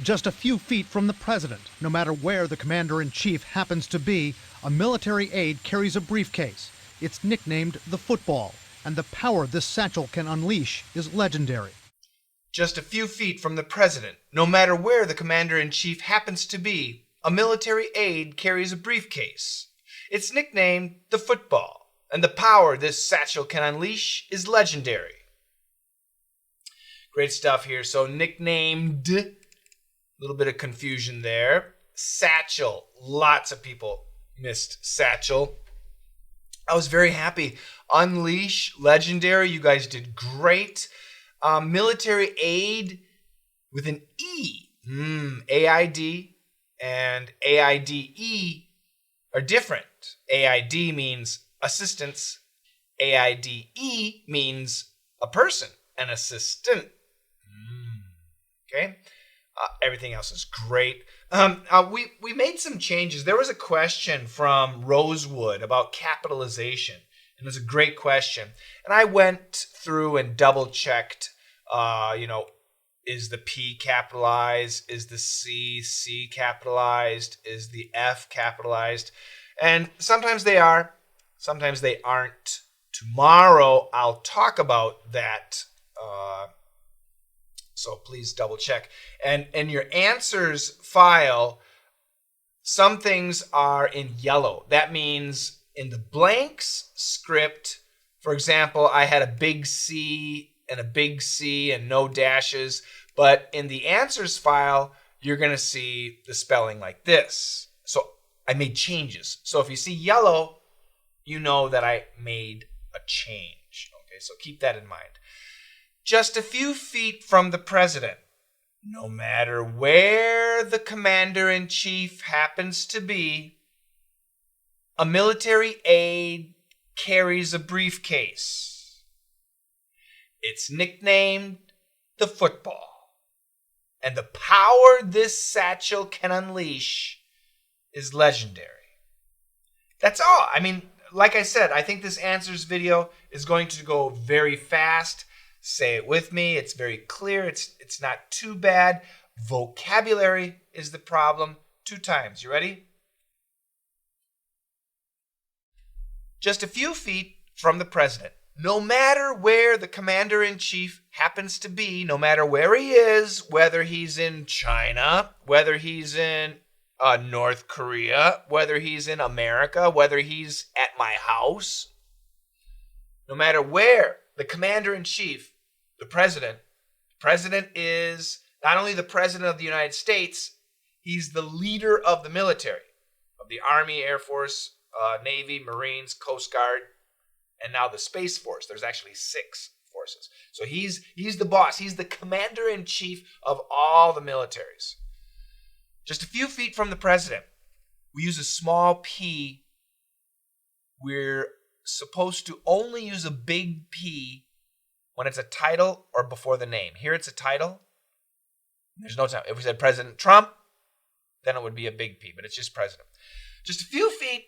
Just a few feet from the president, no matter where the commander-in-chief happens to be, a military aide carries a briefcase. It's nicknamed the football, and the power this satchel can unleash is legendary. Just a few feet from the president, no matter where the commander-in-chief happens to be, a military aide carries a briefcase. It's nicknamed the football, and the power this satchel can unleash is legendary. Great stuff here. So nicknamed, a little bit of confusion there. Satchel, lots of people missed satchel. I was very happy. Unleash, legendary, you guys did great. Military aid with an E. AID and AIDE are different. AID means assistance. AIDE means a person, an assistant. Okay? Everything else is great. We made some changes. There was a question from Rosewood about capitalization. And it was a great question. And I went through and double-checked, is the P capitalized? Is the C capitalized? Is the F capitalized? And sometimes they are. Sometimes they aren't. Tomorrow, I'll talk about that. So please double-check. And in your answers file, some things are in yellow. That means in the blanks script, for example, I had a big C and a big C and no dashes. But in the answers file, you're going to see the spelling like this. So I made changes. So if you see yellow, you know that I made a change. Okay, so keep that in mind. Just a few feet from the president, no matter where the commander-in-chief happens to be, a military aide carries a briefcase. It's nicknamed the football. And the power this satchel can unleash is legendary. That's all. I mean, like I said, I think this answers video is going to go very fast. Say it with me. It's very clear. It's not too bad. Vocabulary is the problem. 2 times. You ready? Just a few feet from the president. No matter where the commander-in-chief happens to be, no matter where he is, whether he's in China, whether he's in North Korea, whether he's in America, whether he's at my house, no matter where the commander-in-chief, the president is not only the president of the United States, he's the leader of the military, of the Army, Air Force, Navy, Marines, Coast Guard, and now the Space Force. There's actually 6 forces. So he's the boss. He's the commander-in-chief of all the militaries. Just a few feet from the president, we use a small p. We're supposed to only use a big P when it's a title or before the name. Here it's a title. There's no time. If we said President Trump, then it would be a big P, but it's just president. Just a few feet,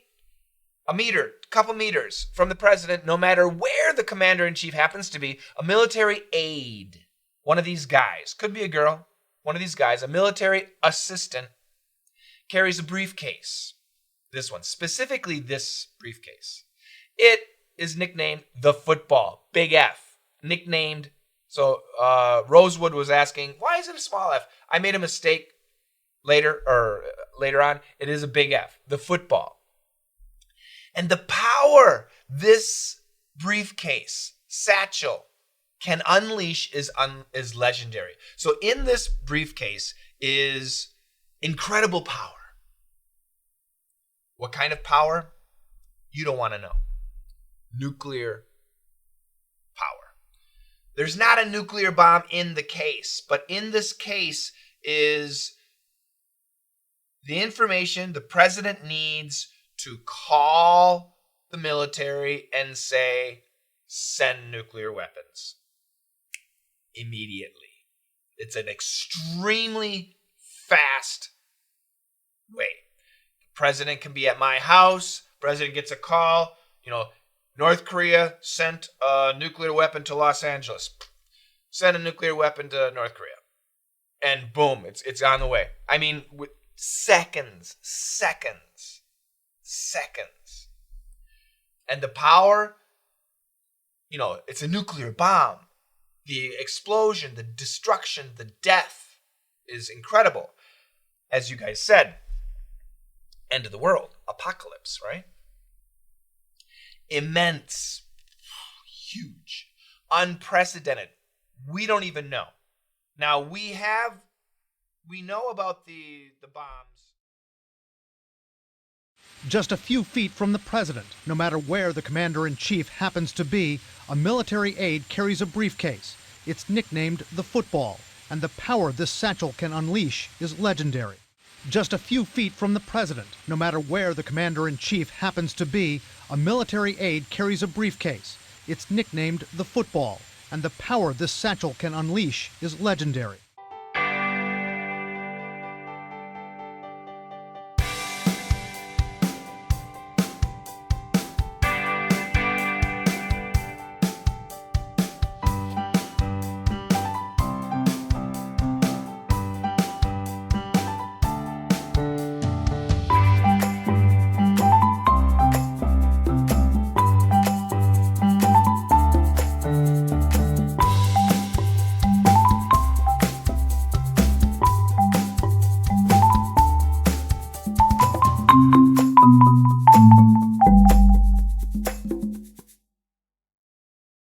a meter, a couple meters from the president, no matter where the commander-in-chief happens to be, a military aide, one of these guys, could be a girl, one of these guys, a military assistant, carries a briefcase. This one, specifically this briefcase. It is nicknamed the football, big F, nicknamed. So Rosewood was asking, why is it a small F? I made a mistake later on. It is a big F, the football. And the power this briefcase, satchel, can unleash is legendary. So in this briefcase is incredible power. What kind of power? You don't want to know. Nuclear power. There's not a nuclear bomb in the case, but in this case is the information the president needs to call the military and say, send nuclear weapons immediately. It's an extremely fast way. The president can be at my house. President gets a call. North Korea sent a nuclear weapon to Los Angeles. Send a nuclear weapon to North Korea. and boom, it's on the way. I mean, with seconds. And the power, it's a nuclear bomb. The explosion, the destruction, the death is incredible. As you guys said, end of the world, apocalypse, right? Immense, huge, unprecedented. We don't even know. Now we know about the bombs. Just a few feet from the president, no matter where the commander-in-chief happens to be, a military aide carries a briefcase. It's nicknamed the football, and the power this satchel can unleash is legendary. Just a few feet from the president, no matter where the commander-in-chief happens to be, a military aide carries a briefcase. It's nicknamed the football, and the power this satchel can unleash is legendary.